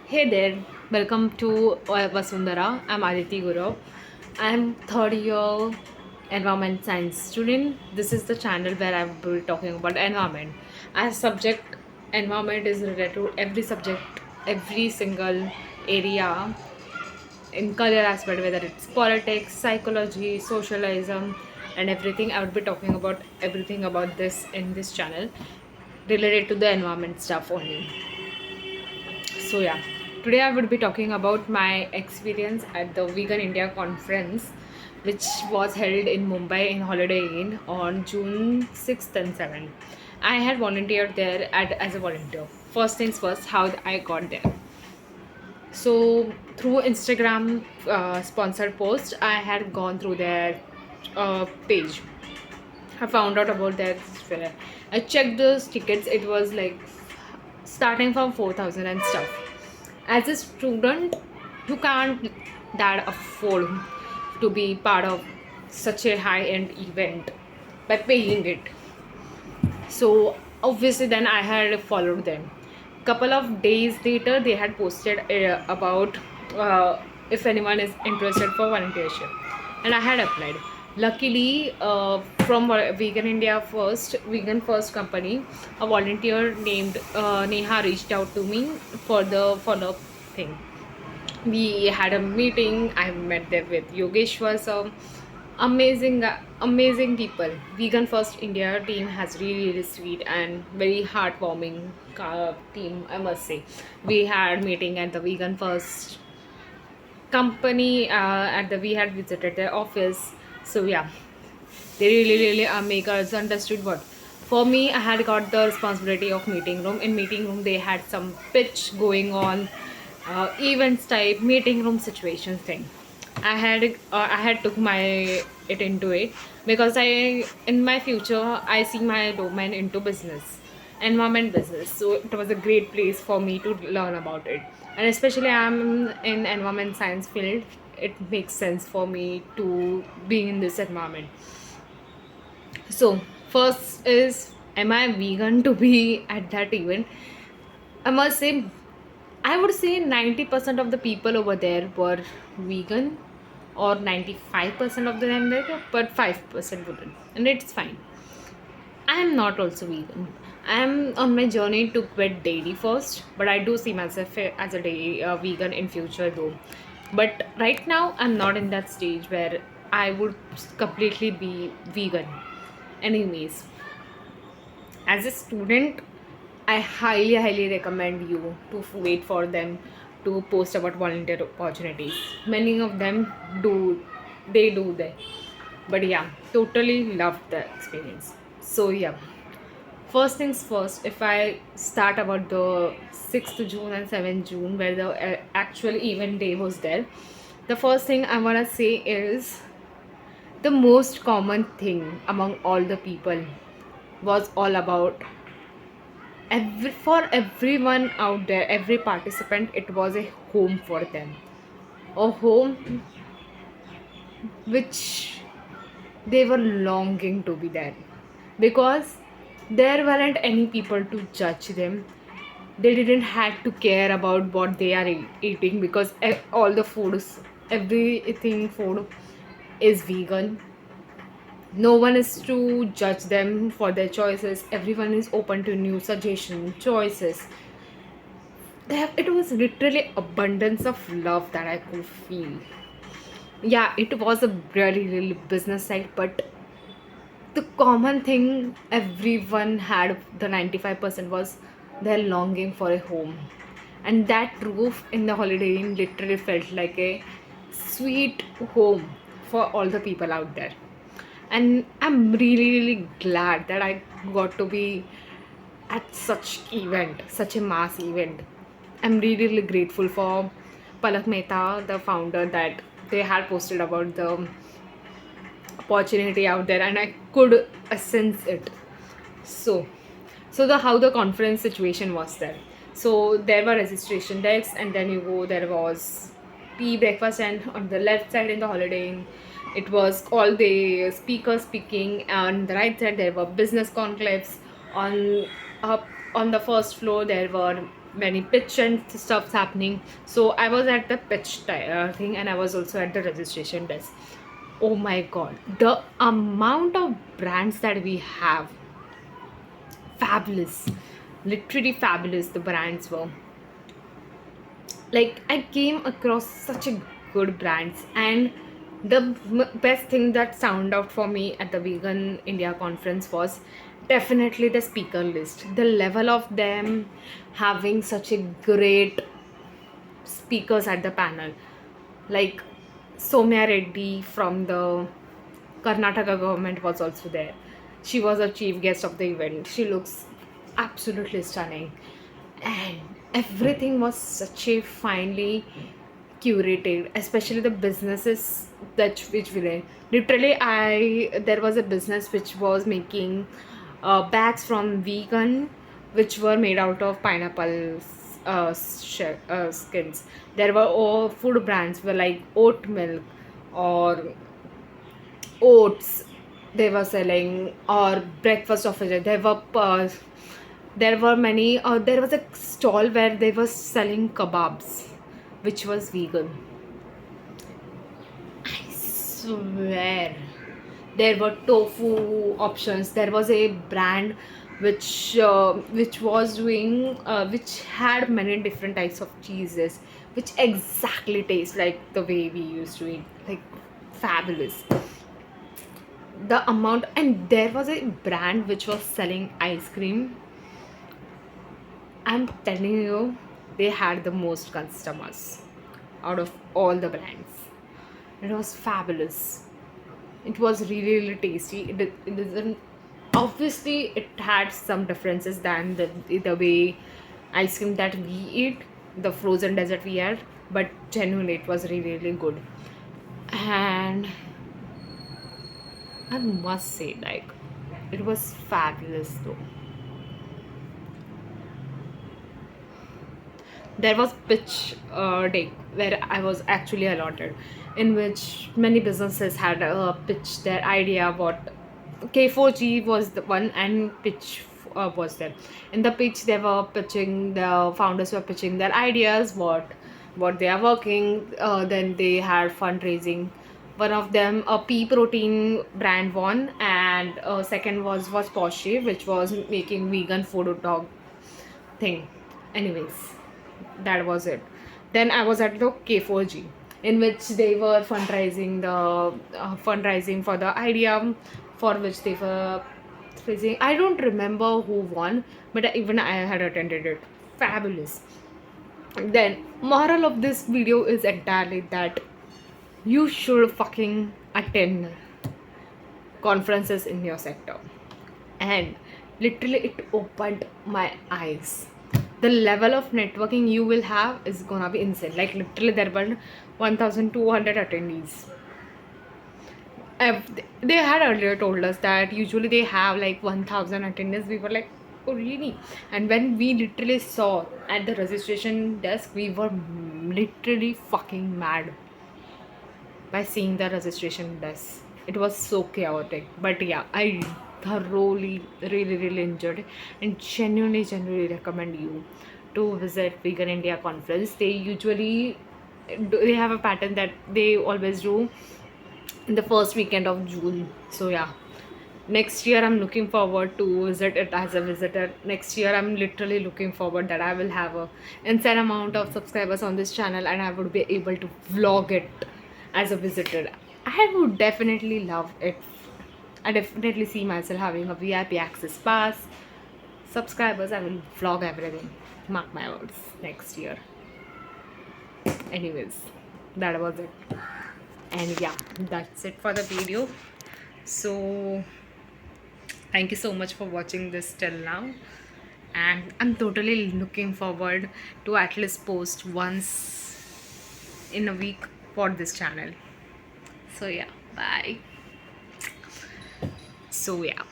Hey there, welcome to Vasundhara. I'm Aditi Guru. I'm third year environment science student. This is the channel where I will be talking about environment. As subject, environment is related to every subject, every single area in career aspect, whether it's politics, psychology, socialism, and everything. I would be talking about everything about this in this channel related to the environment stuff only. So yeah, today I would be talking about my experience at the Vegan India conference, which was held in Mumbai in Holiday Inn on June 6th and 7th. I had volunteered there as a volunteer. First things first, how I got there. So through Instagram sponsored post, I had gone through their page. I found out about their fair. I checked those tickets. It was like starting from 4,000 and stuff. As a student, you can't that afford to be part of such a high-end event by paying it. So obviously, then I had followed them. Couple of days later, they had posted about if anyone is interested for volunteership, and I had applied. Luckily, from Vegan India Vegan First company, a volunteer named Neha reached out to me for the follow-up thing. We had a meeting. I met there with Yogeshwar, so amazing people. Vegan First India team has really sweet and very heartwarming team, I must say. We had meeting at the Vegan First company at the we had visited their office. So yeah, they really make us understood what. For me, I had got the responsibility of meeting room. In meeting room, they had some pitch going on, events type meeting room situation thing. I had took my it into it because I in my future I see my domain into business, environment business. So it was a great place for me to learn about it, and especially I'm in environment science field. It makes sense for me to be in this environment. So, first is, am I vegan to be at that event? I must say, I would say 90% of the people over there were vegan, or 95% of them were, but 5% wouldn't. And it's fine. I am not also vegan. I am on my journey to quit dairy first, but I do see myself as a dairy vegan in future though. But right now, I'm not in that stage where I would completely be vegan. Anyways, as a student, I highly recommend you to wait for them to post about volunteer opportunities. Many of them do, they do that. But yeah, totally loved the experience. So yeah, first things first, if I start about the 6th June and 7th June, where the actual event day was there, the first thing I want to say is the most common thing among all the people was all about for everyone out there, every participant, it was a home for them, a home which they were longing to be there, because there weren't any people to judge them. They didn't have to care about what they are eating, because all the food is, everything food is vegan. No one is to judge them for their choices. Everyone is open to new suggestions, choices. It was literally abundance of love that I could feel. Yeah, it was a really business side, but the common thing everyone had, the 95%, was their longing for a home. And that roof in the Holiday Inn literally felt like a sweet home for all the people out there. And I'm really glad that I got to be at such event, such a mass event. I'm really grateful for Palak Mehta, the founder, that they had posted about the opportunity out there, and I could sense it. So, so the how the conference situation was there. So there were registration desks, and then you go. There was tea, breakfast, and on the left side in the Holiday Inn, it was all the speakers speaking, and the right side there were business conclaves. On up on the first floor there were many pitch and stuffs happening. So I was at the pitch thing, and I was also at the registration desk. Oh my god, the amount of brands that we have, fabulous, literally fabulous. The brands were like, I came across such a good brands, and the best thing that sound out for me at the Vegan India conference was definitely the speaker list, the level of them having such a great speakers at the panel, like Somya Reddy from the Karnataka government was also there. She was a chief guest of the event. She looks absolutely stunning. And everything was such a finely curated, especially the businesses that which we did. Literally, there was a business which was making bags from vegan, which were made out of pineapple skins. There were all food brands were like oat milk or oats they were selling, or breakfast of it. There were many. There was a stall where they were selling kebabs, which was vegan. I swear, there were tofu options. There was a brand which was doing which had many different types of cheeses, which exactly taste like the way we used to eat, like fabulous. The amount, and there was a brand which was selling ice cream. I'm telling you, they had the most customers out of all the brands. It was fabulous. It was really, really tasty. It isn't, obviously it had some differences than the way ice cream that we eat, the frozen dessert we had, but genuinely it was really, really good. And I must say, like, it was fabulous though. There was pitch day where I was actually allotted, in which many businesses had pitched their idea. What K4G was the one, and pitch was there. In the pitch, they were pitching. The founders were pitching their ideas, what they are working. Then they had fundraising. One of them, a pea protein brand, won, and second was Porsche, which was making vegan food dog thing. Anyways, that was it. Then I was at the K4G, in which they were fundraising for the idea for which they were facing. I don't remember who won, but even I had attended it. Fabulous. Then moral of this video is entirely that you should fucking attend conferences in your sector. And literally it opened my eyes. The level of networking you will have is gonna be insane. Like literally there were 1200 attendees. They had earlier told us that usually they have like 1000 attendees. We were like, oh really? And when we literally saw at the registration desk, we were literally fucking mad by seeing the registration desk. It was so chaotic. But yeah, I thoroughly, really, really enjoyed it, and genuinely recommend you to visit Vegan India conference. They have a pattern that they always do in the first weekend of June. So yeah. Next year I'm looking forward to visit it as a visitor. Next year I'm literally looking forward that I will have a insane amount of subscribers on this channel, and I would be able to vlog it as a visitor. I would definitely love it. I definitely see myself having a VIP access pass. Subscribers, I will vlog everything. Mark my words, next year. Anyways, that was it. And yeah, that's it for the video. So thank you so much for watching this till now, and I'm totally looking forward to at least post once in a week for this channel. So yeah, bye. So yeah.